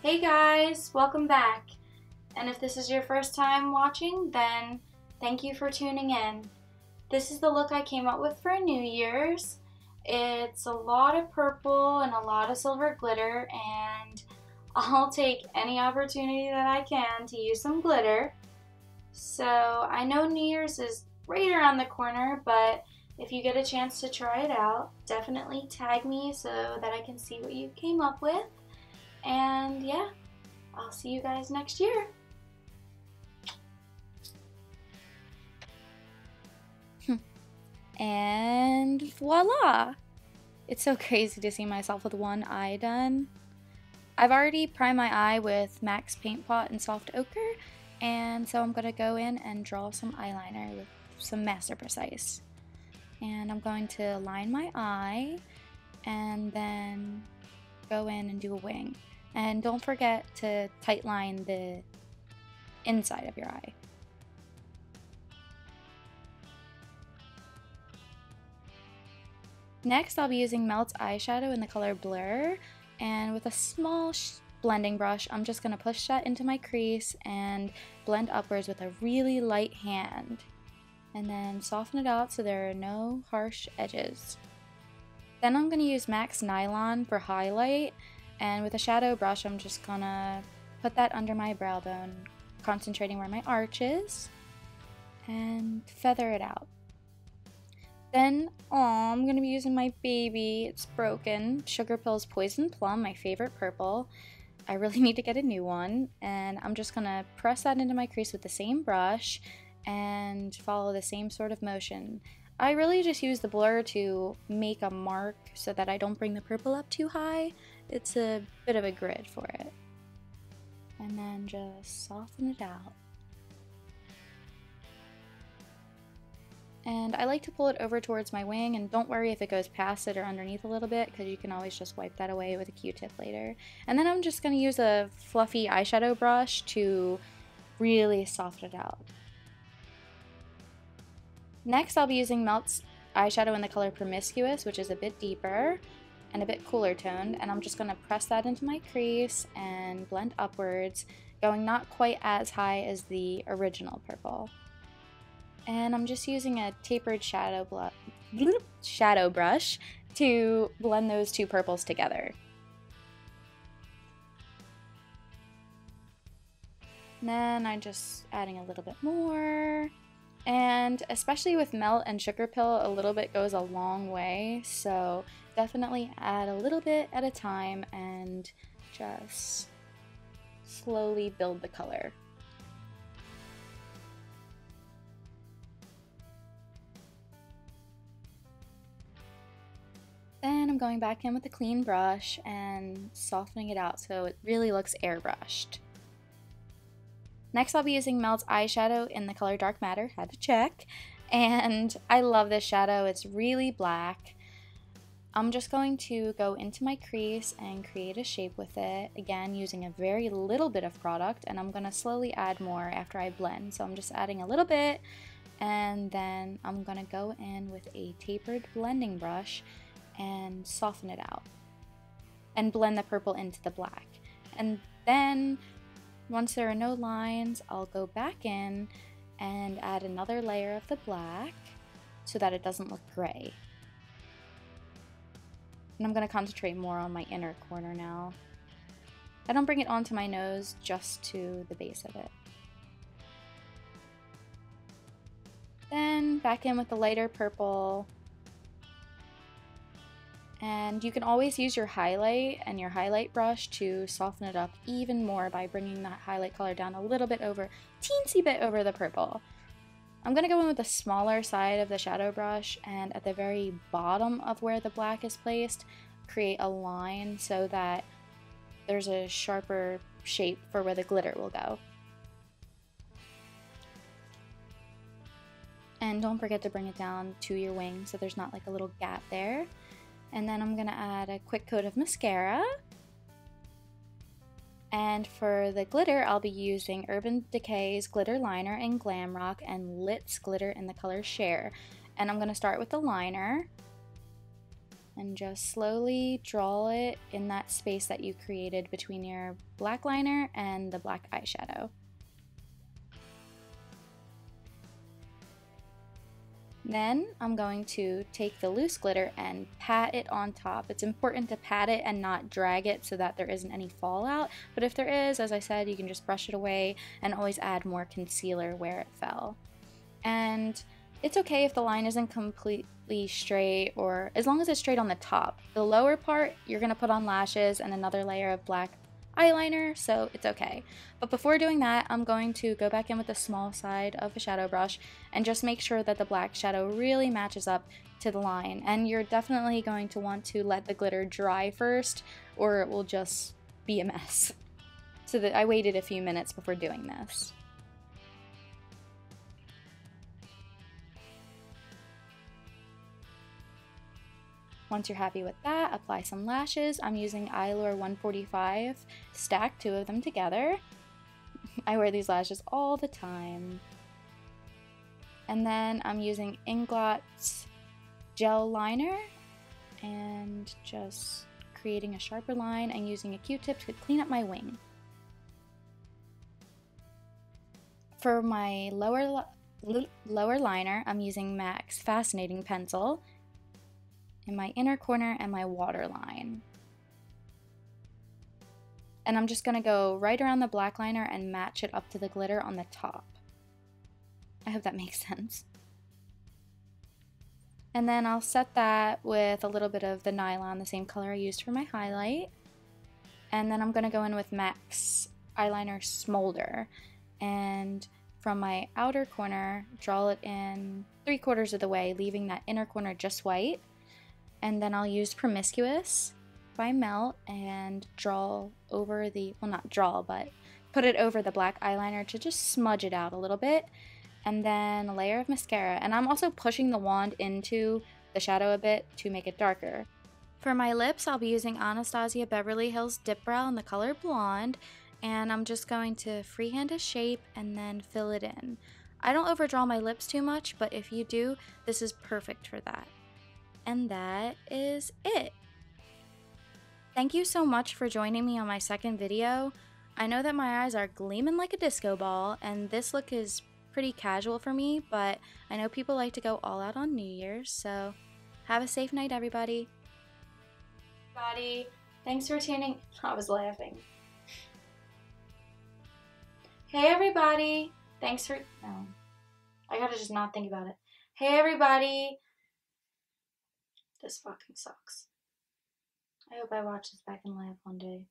Hey guys, welcome back. And if this is your first time watching, then thank you for tuning in. This is the look I came up with for New Year's. It's a lot of purple and a lot of silver glitter, and I'll take any opportunity that I can to use some glitter. So I know New Year's is right around the corner, but if you get a chance to try it out, definitely tag me so that I can see what you came up with. And yeah, I'll see you guys next year. And voila! It's so crazy to see myself with one eye done. I've already primed my eye with MAC's Paint Pot and Soft Ochre, and so I'm going to go in and draw some eyeliner with some Master Precise. And I'm going to line my eye and then go in and do a wing. And don't forget to tight line the inside of your eye. Next, I'll be using Melt's eyeshadow in the color Blurr, and with a small blending brush, I'm just going to push that into my crease and blend upwards with a really light hand. And then soften it out so there are no harsh edges. Then I'm going to use MAC's Nylon for highlight, and with a shadow brush, I'm just going to put that under my brow bone, concentrating where my arch is, and feather it out. Then, I'm going to be using my baby, it's broken, Sugarpill's Poison Plum, my favorite purple. I really need to get a new one, and I'm just going to press that into my crease with the same brush and follow the same sort of motion. I really just use the Blurr to make a mark so that I don't bring the purple up too high. It's a bit of a grid for it. And then just soften it out. And I like to pull it over towards my wing, and don't worry if it goes past it or underneath a little bit, because you can always just wipe that away with a Q-tip later. And then I'm just going to use a fluffy eyeshadow brush to really soften it out. Next, I'll be using Melt's eyeshadow in the color Promiscuous, which is a bit deeper and a bit cooler toned, and I'm just going to press that into my crease and blend upwards, going not quite as high as the original purple. And I'm just using a tapered shadow brush to blend those two purples together. And then I'm just adding a little bit more. And especially with Melt and Sugarpill, a little bit goes a long way, so definitely add a little bit at a time and just slowly build the color. Then I'm going back in with a clean brush and softening it out so it really looks airbrushed. Next, I'll be using Melt's eyeshadow in the color Dark Matter, had to check, and I love this shadow, it's really black. I'm just going to go into my crease and create a shape with it, again using a very little bit of product, and I'm going to slowly add more after I blend. So I'm just adding a little bit, and then I'm going to go in with a tapered blending brush and soften it out and blend the purple into the black. And then once there are no lines, I'll go back in and add another layer of the black so that it doesn't look gray. And I'm going to concentrate more on my inner corner now. I don't bring it onto my nose, just to the base of it. Then back in with the lighter purple. And you can always use your highlight and your highlight brush to soften it up even more by bringing that highlight color down a little bit over, teensy bit over the purple. I'm going to go in with the smaller side of the shadow brush, and at the very bottom of where the black is placed, create a line so that there's a sharper shape for where the glitter will go. And don't forget to bring it down to your wing so there's not like a little gap there. And then I'm going to add a quick coat of mascara. And for the glitter, I'll be using Urban Decay's Glitter Liner in Glam Rock and Lit's glitter in the color Share. And I'm going to start with the liner. and just slowly draw it in that space that you created between your black liner and the black eyeshadow. Then I'm going to take the loose glitter and pat it on top. It's important to pat it and not drag it so that there isn't any fallout, but if there is, as I said, you can just brush it away and always add more concealer where it fell. And it's okay if the line isn't completely straight, or as long as it's straight on the top. The lower part, you're going to put on lashes and another layer of black eyeliner, so it's okay. But before doing that, I'm going to go back in with the small side of a shadow brush and just make sure that the black shadow really matches up to the line. And you're definitely going to want to let the glitter dry first, or it will just be a mess. So that I waited a few minutes before doing this. Once you're happy with that, apply some lashes. I'm using Eylure 145, stack 2 of them together. I wear these lashes all the time. And then I'm using Inglot's gel liner and just creating a sharper line and using a Q-tip to clean up my wing. For my lower liner, I'm using MAC's Fascinating Pencil in my inner corner and my waterline. And I'm just gonna go right around the black liner and match it up to the glitter on the top. I hope that makes sense. And then I'll set that with a little bit of the Nylon, the same color I used for my highlight. And then I'm gonna go in with MAC's eyeliner Smolder. And from my outer corner, draw it in 3/4 of the way, leaving that inner corner just white. And then I'll use Promiscuous by Melt and draw over the, well, not draw, but put it over the black eyeliner to just smudge it out a little bit. And then a layer of mascara. And I'm also pushing the wand into the shadow a bit to make it darker. For my lips, I'll be using Anastsia Beverly Hills Dip Brow in the color Blonde. And I'm just going to freehand a shape and then fill it in. I don't overdraw my lips too much, but if you do, this is perfect for that. And that is it. Thank you so much for joining me on my second video. I know that my eyes are gleaming like a disco ball, and this look is pretty casual for me, but I know people like to go all out on New Year's, so have a safe night, everybody. Thanks for tuning. I was laughing. Hey everybody, thanks for, no, I gotta just not think about it. Hey everybody. This fucking sucks. I hope I watch this back and laugh one day.